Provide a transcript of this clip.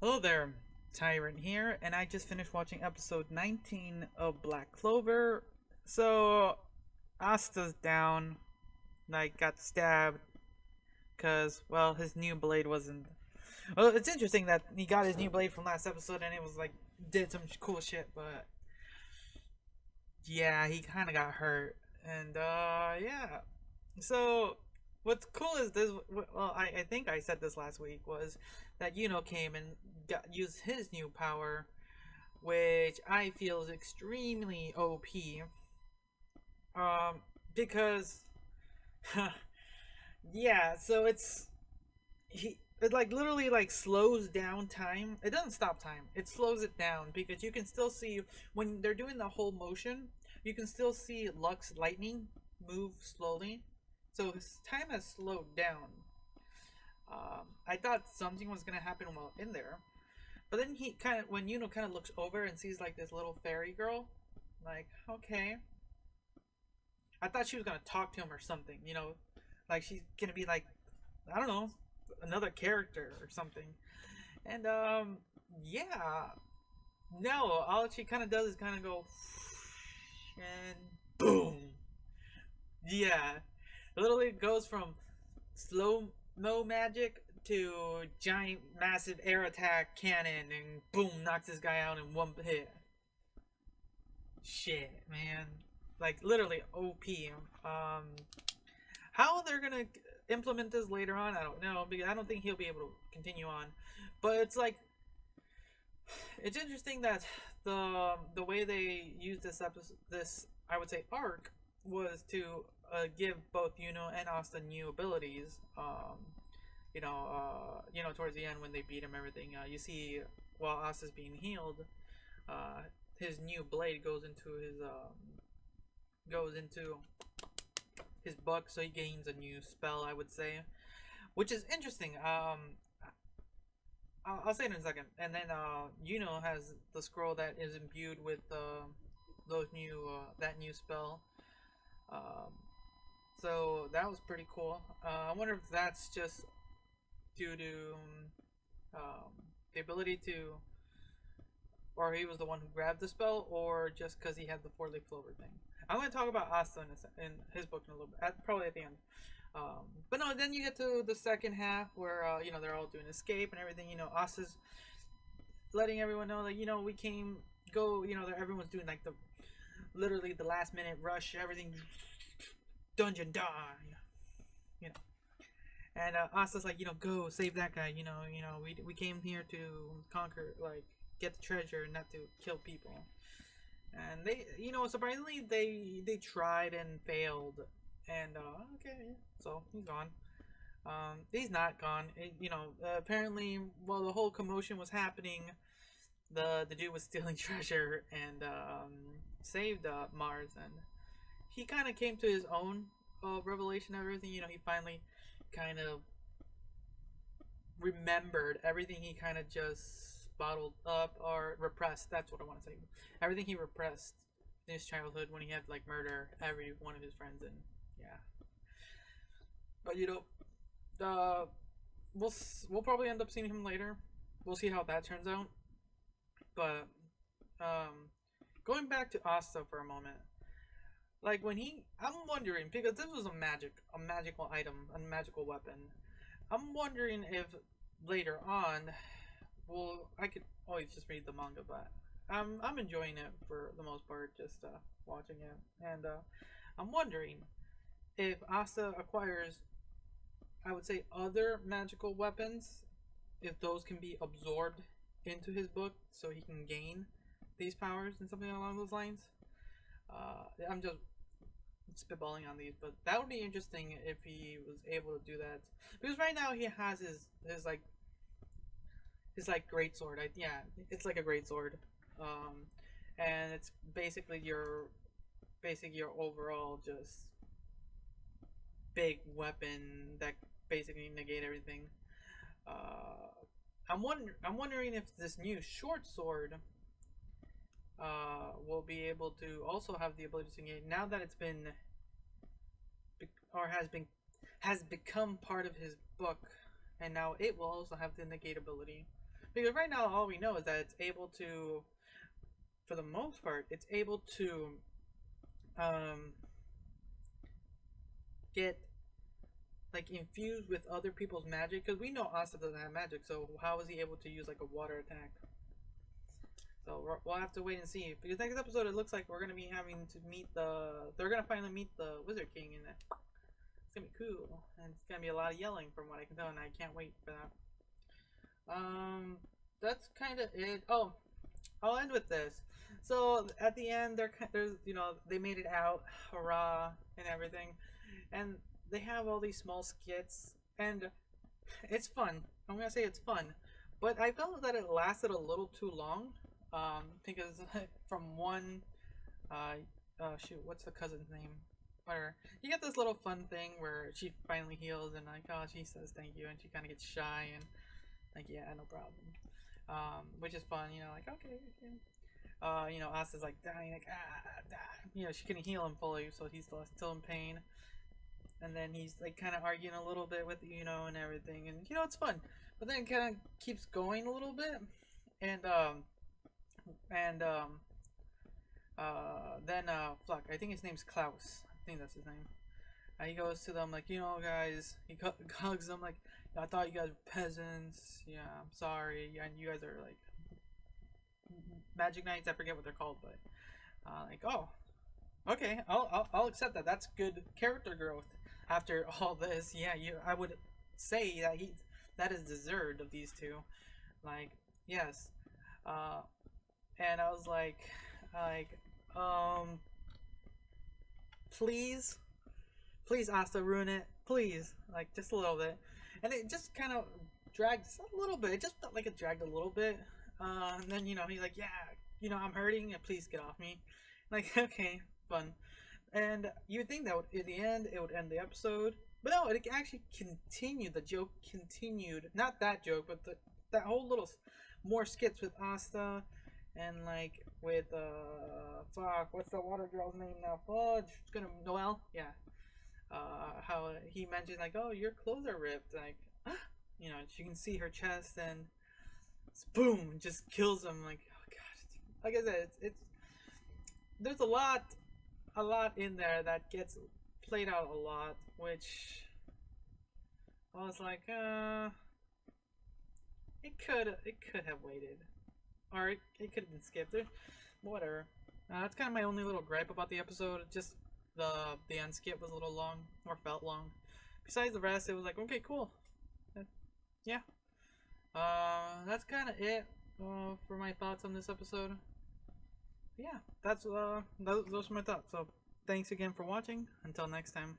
Hello there, Tyrant here, and I just finished watching episode 19 of Black Clover. So, Asta's down, like, got stabbed, because, well, his new blade wasn't. Well, it's interesting that he got his new blade from last episode and it was like, did some cool shit, but yeah, he kind of got hurt. And, yeah. So, what's cool is this. Well, I think I said this last week was that came and used his new power, which I feel is extremely OP. Um, because yeah, so it like literally like slows down time. It doesn't stop time. It slows it down because you can still see when they're doing the whole motion. You can still see Lux lightning move slowly, so his time has slowed down. I thought something was gonna happen while in there, but then he kind of when kind of looks over and sees like this little fairy girl, like okay, I thought she was gonna talk to him or something. Like she's gonna be like I don't know another character or something. And yeah, no, all she kind of does is kind of go and boom. Yeah, literally goes from slow mo magic to giant massive air attack cannon and boom knocks this guy out in one hit. Shit, man. Like literally OP. How they're gonna implement this later on, I don't know because I don't think he'll be able to continue on. But it's like it's interesting that the way they used this episode, this I would say arc, was to give both and Asta new abilities. Towards the end when they beat him, everything you see while Asta's being healed, uh, his new blade goes into his book, so he gains a new spell. I would say, which is interesting. I'll say it in a second. And then has the scroll that is imbued with those new that new spell. Um, so that was pretty cool. I wonder if that's just due to um, the ability to, or he was the one who grabbed the spell, or just because he had the four-leaf clover thing. I'm going to talk about Asta in his book in a little bit, probably at the end. But no, then you get to the second half where they're all doing escape and everything. Asta's letting everyone know that we came go. That everyone's doing like the literally the last minute rush, everything dungeon die. You know, and Asta's like go save that guy. We came here to conquer, like get the treasure, not to kill people. And they surprisingly they tried and failed. And okay, so he's gone. He's not gone. Apparently, while the whole commotion was happening, the dude was stealing treasure and saved Mars, and he kind of came to his own revelation of everything. He finally kind of remembered everything he kind of just bottled up or repressed. That's what I want to say. Everything he repressed in his childhood when he had like murder every one of his friends, and yeah. But we'll probably end up seeing him later. We'll see how that turns out. But going back to Asta for a moment, like I'm wondering because this was a magical item, a magical weapon. I'm wondering if later on, well, I could always just read the manga, but I'm enjoying it for the most part, just watching it, and I'm wondering if Asta acquires, I would say, other magical weapons, if those can be absorbed into his book, so he can gain these powers and something along those lines. I'm just spitballing on these, but that would be interesting if he was able to do that. Because right now he has his great sword. Yeah, it's like a great sword, and it's basically your overall just big weapon that basically negate everything. Uh, I'm wondering if this new short sword will be able to also have the ability to negate now that it's been or has become part of his book, and now it will also have the negate ability. Because right now, all we know is that it's able to, for the most part, it's able to um, get like infused with other people's magic. Because we know Asta doesn't have magic, so how is he able to use like a water attack? So we'll have to wait and see. Because next episode, it looks like we're gonna be having to meet the. They're gonna finally meet the Wizard King in it. It's gonna be cool, and it's gonna be a lot of yelling from what I can tell, and I can't wait for that. That's kind of it. Oh, I'll end with this. So at the end, there's they made it out, hurrah, and everything, and they have all these small skits, and it's fun. I'm gonna say it's fun, but I felt that it lasted a little too long. Because from one, shoot, what's the cousin's name? Where you get this little fun thing where she finally heals and like, oh, she says thank you, and she kind of gets shy and like, yeah, no problem. Which is fun, like okay. Asta's like dying, like she couldn't heal him fully, so he's still in pain. And then he's like kind of arguing a little bit with and everything, and it's fun. But then it kind of keeps going a little bit, and then fuck, I think his name's Klaus. I think that's his name. He goes to them like, guys. He hugs them like, I thought you guys were peasants. Yeah, I'm sorry. And you guys are like magic knights. I forget what they're called, but like, oh, okay, I'll accept that. That's good character growth after all this. Yeah, I would say that that is deserved of these two. Like, yes. And I was like, please, Asta, ruin it, please, like just a little bit. And it just kind of dragged a little bit. It just felt like it dragged a little bit. And then he's like, yeah, I'm hurting, and please get off me. Like, okay, fun. And you would think that in the end it would end the episode, but no, it actually continued. The joke continued. Not that joke, but that whole little more skits with Asta. And like with fuck, what's the water girl's name now? Fudge. It's gonna Noelle. Yeah. How he mentioned like, oh, your clothes are ripped. Like, you can see her chest, and boom, just kills him. Like, oh god. Like I said, it's there's a lot in there that gets played out a lot, which I was like, it could have waited. Or it could have been skipped. Whatever. That's kind of my only little gripe about the episode. Just the end skip was a little long, or felt long. Besides the rest, it was like, okay, cool. Yeah. That's kind of it for my thoughts on this episode. Yeah, those are my thoughts. So thanks again for watching. Until next time.